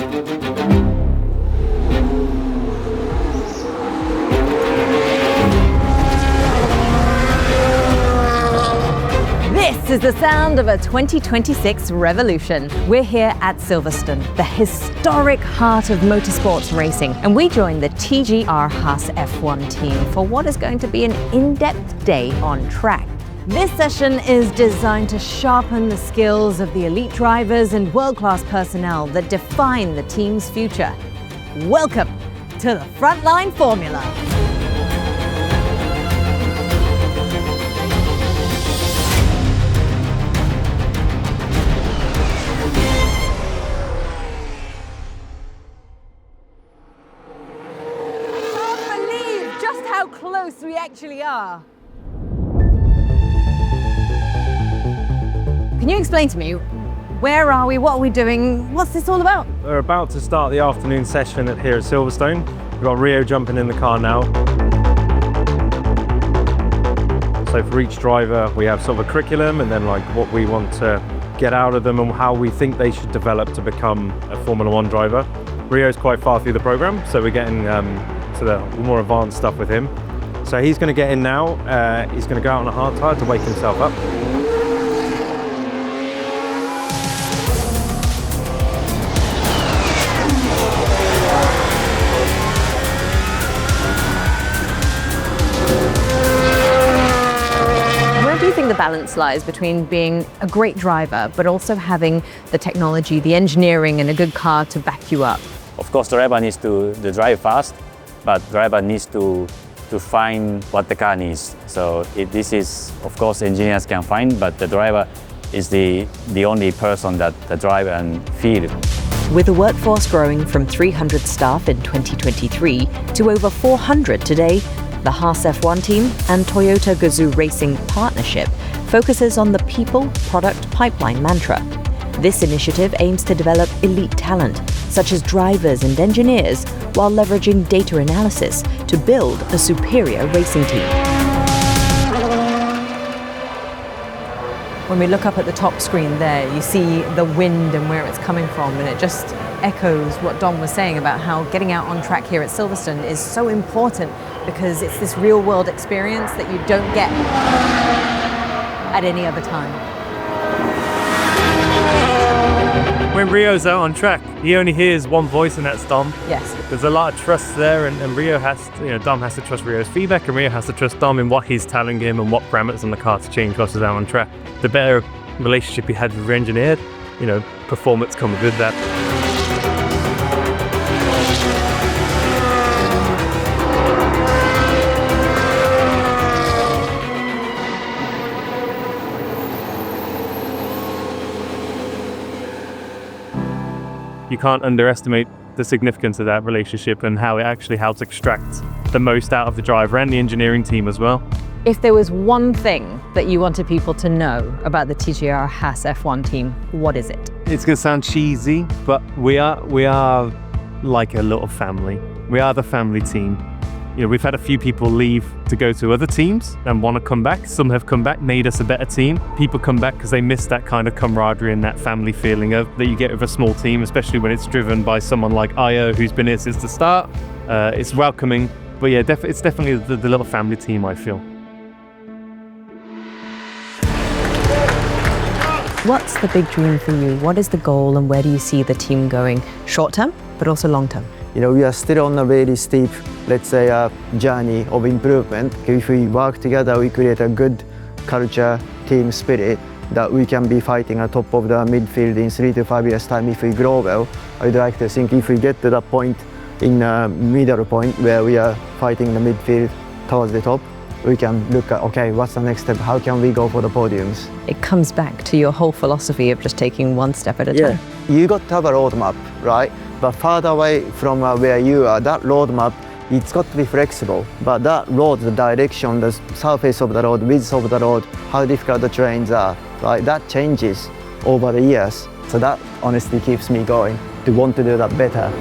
This is the sound of a 2026 revolution. We're here at Silverstone, the historic heart of motorsports racing, and we join the TGR Haas F1 team for what is going to be an in-depth day on track. This session is designed to sharpen the skills of the elite drivers and world-class personnel that define the team's future. Welcome to the Frontline Formula. How close we actually are. Can you explain to me, where are we, what are we doing, what's this all about? We're about to start the afternoon session here at Silverstone. We've got Rio jumping in the car now. So for each driver we have sort of a curriculum and then like what we want to get out of them and how we think they should develop to become a Formula One driver. Rio's quite far through the program, so we're getting to the more advanced stuff with him. So he's going to get in now. He's going to go out on a hard tyre to wake himself up. Where do you think the balance lies between being a great driver but also having the technology, the engineering and a good car to back you up? Of course, the driver needs to drive fast, but driver needs to find what the car needs. So this is, of course, engineers can find, but the driver is the only person that the drive and feel. With the workforce growing from 300 staff in 2023 to over 400 today, the Haas F1 team and Toyota Gazoo Racing partnership focuses on the people, product, pipeline mantra. This initiative aims to develop elite talent, such as drivers and engineers, while leveraging data analysis to build a superior racing team. When we look up at the top screen there, you see the wind and where it's coming from, and it just echoes what Dom was saying about how getting out on track here at Silverstone is so important because it's this real-world experience that you don't get at any other time. When Rio's out on track, he only hears one voice, and that's Dom. Yes. There's a lot of trust there, and Rio has to, Dom has to trust Rio's feedback, and Rio has to trust Dom in what he's telling him and what parameters on the car to change whilst he's out on track. The better relationship he had with your engineer, performance comes with that. You can't underestimate the significance of that relationship and how it actually helps extract the most out of the driver and the engineering team as well. If there was one thing that you wanted people to know about the TGR Haas F1 team, what is it? It's going to sound cheesy, but we are like a little family. We are the family team. We've had a few people leave to go to other teams and want to come back. Some have come back, made us a better team. People come back because they miss that kind of camaraderie and that family feeling that you get with a small team, especially when it's driven by someone like Io, who's been here since the start. It's welcoming, but yeah, it's definitely the little family team, I feel. What's the big dream for you? What is the goal and where do you see the team going short term, but also long term? We are still on a very steep, let's say, journey of improvement. If we work together, we create a good culture, team spirit that we can be fighting at top of the midfield in 3 to 5 years' time if we grow well. I'd like to think if we get to that point in middle point where we are fighting the midfield towards the top, we can look at, okay, what's the next step? How can we go for the podiums? It comes back to your whole philosophy of just taking one step at a time. You got to have a roadmap, right? But farther away from where you are, that roadmap, it's got to be flexible. But that road, the direction, the surface of the road, width of the road, how difficult the terrains are, right? That changes over the years. So that honestly keeps me going to want to do that better.